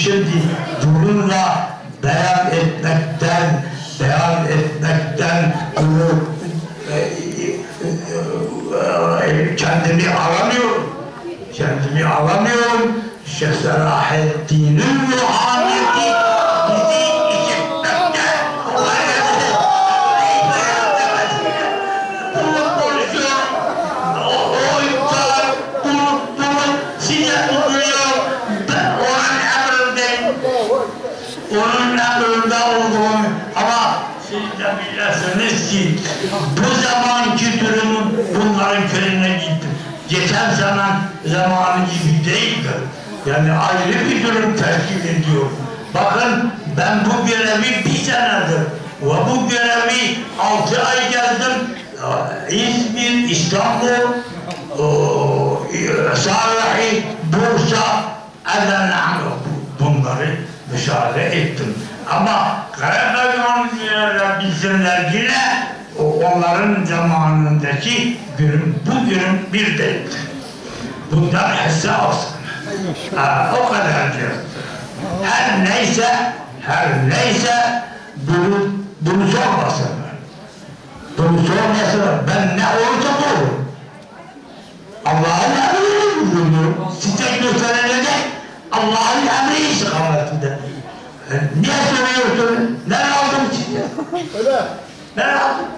şimdi bununla beyan etmekten bunu kendimi alamıyorum. Şeyh Selahaddin'in ruhaniyeti bizi işitmekte. Bunu konuşuyorum. Bunu size tutuyor. Ben onun emrindeyim. Onun emrinde olduğum ama siz de bilirsiniz ki bu zamanki durumun bunların köyüne gittim. Geçen zamanı gibi değildir. Yani ayrı bir durum teşkil ediyor. Bakın ben bu görevi bir senedir ve bu görevi 6 ay gezdim. İzmir, İstanbul, Sarahi, Bursa, Adana bunları müşahede ettim. Ama Karabağ'ın bilsinler yine onların zamanındaki günüm, bu günüm bir değildir. Bundan hisse alsın. O kadar diyor. Her neyse bunu sormasınlar. Ben ne olursa bulurum. Allah'ın emriyle bulunurum. Size gösterilecek Allah'ın emri istikametinde. Niye soruyorsunuz? Ne aldım size? Ne aldım?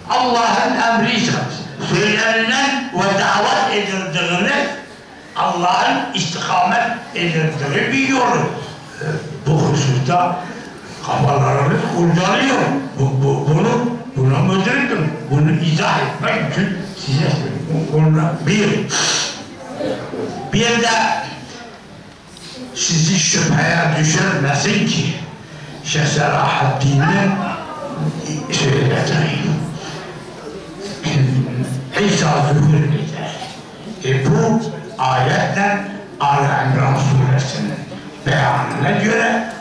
Allah'ın emri istikametinde. Söylenilen ve davet edildiğini Allah'ın istikamet edildiği bir yolu. Bu hususta kafalarınız kurcalıyor. Buna müdürüm. Bunu izah etmek için size söylüyorum. Bir de sizi şüpheye düşürmesin ki Şeyh Selahaddin'in söyleyeceğim. İsa zuhur eder. Bu ayetten Al-İmran suresinin beyanına göre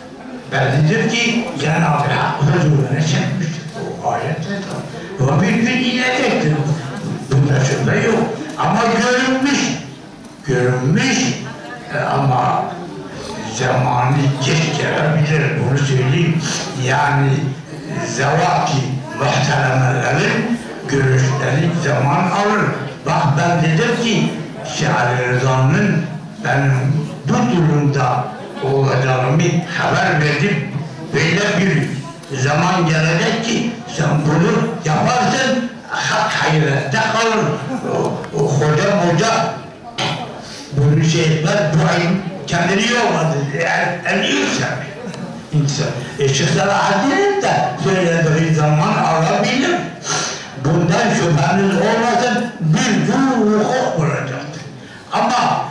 bellidir ki Cenab-ı Hak huzuruna çekmiştir. O ayetler o bir gün inecektir. Bunda şüphe yok. Ama görünmüş ama zamanı geç gelebilir, bunu söyleyeyim. Yani zevaki muhteremelerin görüşleri zaman alır. Bak ben dedim ki Şair Rıza'nın benim bu durumda olacağımı haber verdim. Böyle bir zaman gelecek ki sen bunu yaparsın, hak hayrette kalır. O hoca bunu şey etmez, bu ayın kendini yormadı. Eliyorsa insan. Şeyh Selahaddin'in de söylediği zaman alabilir. Bundan şüpheniz olmasın, bir gün hukuk bulacaktır. Ama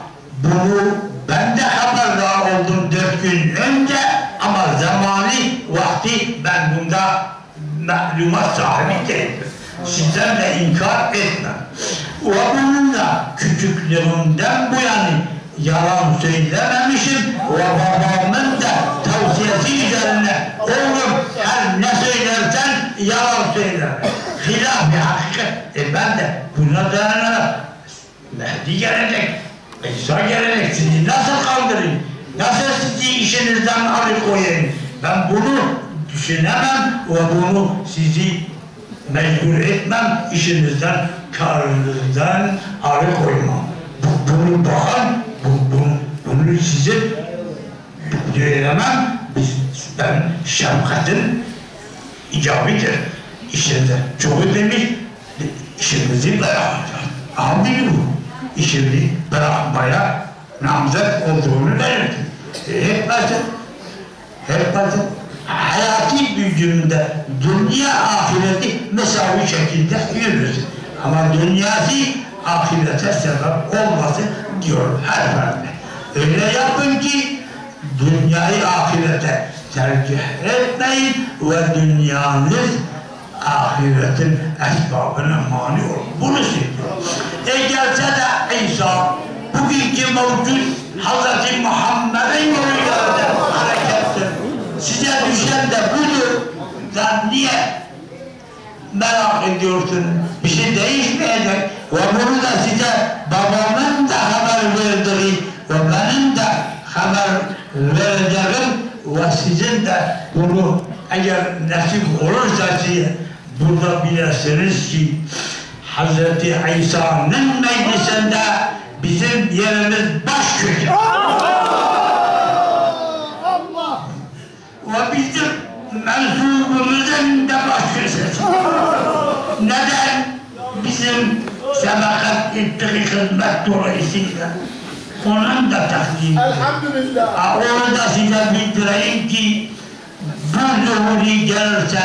bunu ben de haberdar oldum 4 gün önce ama zamanı, vakti ben bunda malumat sahibi değilim. Sizden de inkar etmem. Ve bununla küçüklüğümden bu yana yalan söylememişim ve babamın da tavsiyesi üzerine oğlum her ne söylersen yalan söyler. Hilaf-ı hakikat. Ben de buna dayanarak Mehdi gelecek, İsa gelecek, sizi nasıl kaldırayım? Nasıl sizi işinizden alıkoyayım? Ben bunu düşünemem ve bunu sizi mecbur etmem, işinizden, karınızdan alıkoymam. Bunu bakın, bunu size söylemem, ben şefkatin icabıdır. İşinize çoğu demiş, işimizi bırakacağız. Amin bu. İşini bırakmaya namzet olduğunu belirtir. Hep bazı hayati gücünde dünya ahireti mesavi şekilde yürür. Ama dünyası ahirete sebep olması diyor her ferde. Öyle yapın ki dünyayı ahirete tercih etmeyin ve dünyanız ahiretin esbabına mani olur. Bunu söylüyor. Gelse de İsa bugünkü mevcut Hz. Muhammed'in yoluyla harekettir. Size düşen de budur. Sen niye merak ediyorsun? Bir şey değişmeyecek. Ve bunu da size babamın da haber verdiği ve benim de haber vereceğim ve sizin de bunu eğer nasip olursa size burada bilirsiniz ki Hz. İsa'nın meclisinde bizim yerimiz baş köşe. Ve bizim mensubumuzun da baş köşesi. Neden? Bizim sebakat ettiği hizmet dolayısıyla onun da takdimi. Elhamdülillah. Onu da size bildireyim ki bu zuhuri gelirse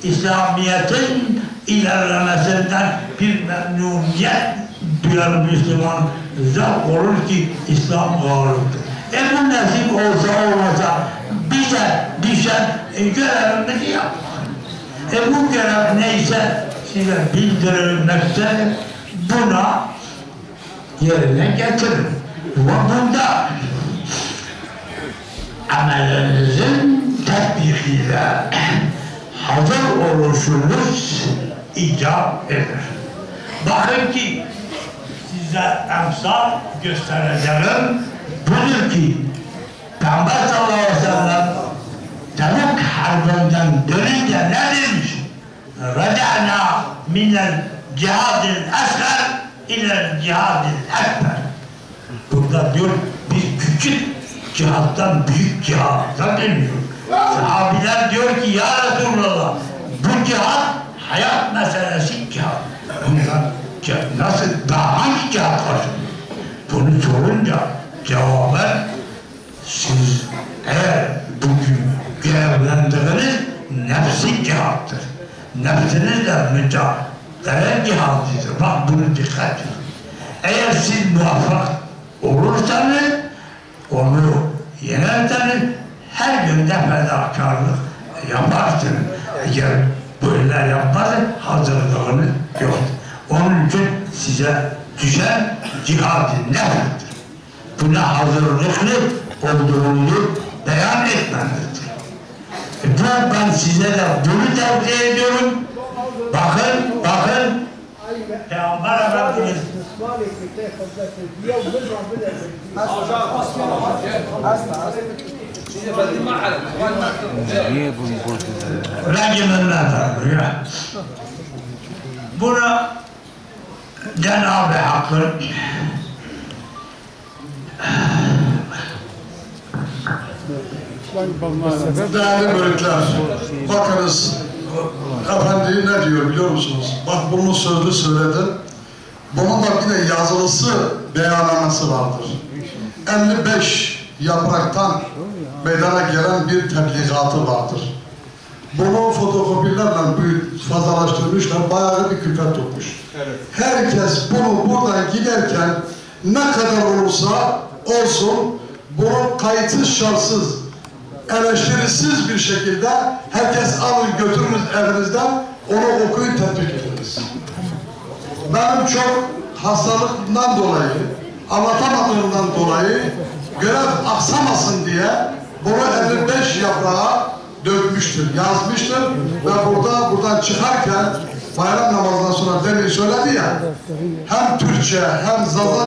İslamiyet'in ilerlemesinden bir memnuniyet duyar Müslüman. Zevk olur ki İslam galiptir. Bu nasip olsa olmasa bize düşen görevimizi yapmak. Bu görev neyse size bildirilmekte buna yerine getirin. Ve bunda amelinizin tatbikiyle hazır oluşunuz icap eder. Bakın ki size emsal göstereceğim budur ki Peygamber sallallahu aleyhi ve sellem Tebuk harbinden dönünce ne demiş? Reca'na minel cihadil esgar ilel cihadil ekber. Burada diyor biz küçük cihattan büyük cihata dönüyor. Sahabiler diyor ki ya Resulallah bu cihat hayat meselesi cihat. Bundan nasıl daha hangi cihat var? Bunu sorunca cevaben siz eğer bugün görevlendiriniz nefsi cihattır. Nefsinizle mücadele cihatıdır. Bak bunu dikkat edin. Eğer siz muvaffak olursanız onu yenerseniz her günde fedakarlık yaparsınız. Eğer böyle yapmazsanız hazırlığınız yok. Onun için size düşen cihad-ı nefstir. Buna hazırlıklı olduğunu beyan etmenizdir. Bu ben size de bunu tavsiye ediyorum. Bakın Peygamber Efendimiz bunu Cenab-ı Hakk'ın Değerli müritler, bakınız Efendi ne diyor biliyor musunuz? Bak bunu sözlü söyledim. Bunun da bir de yazılısı beyanlaması vardır. 55 yapraktan meydana gelen bir tebligatı vardır. Bunu fotokopilerle fazlalaştırmışlar, bayağı bir külfet tutmuş. Evet. Herkes bunu buradan giderken ne kadar olursa olsun bunu kayıtsız şartsız, eleştirisiz bir şekilde herkes alın götürünüz evinizden, onu okuyun tatbik ediniz. Benim çok hastalıktan dolayı, anlatamadığımdan dolayı görev aksamasın diye bunu 55 yaprağa dökmüştür, yazmıştır ve buradan çıkarken bayram namazından sonra demin söyledi ya, hem Türkçe hem Zaza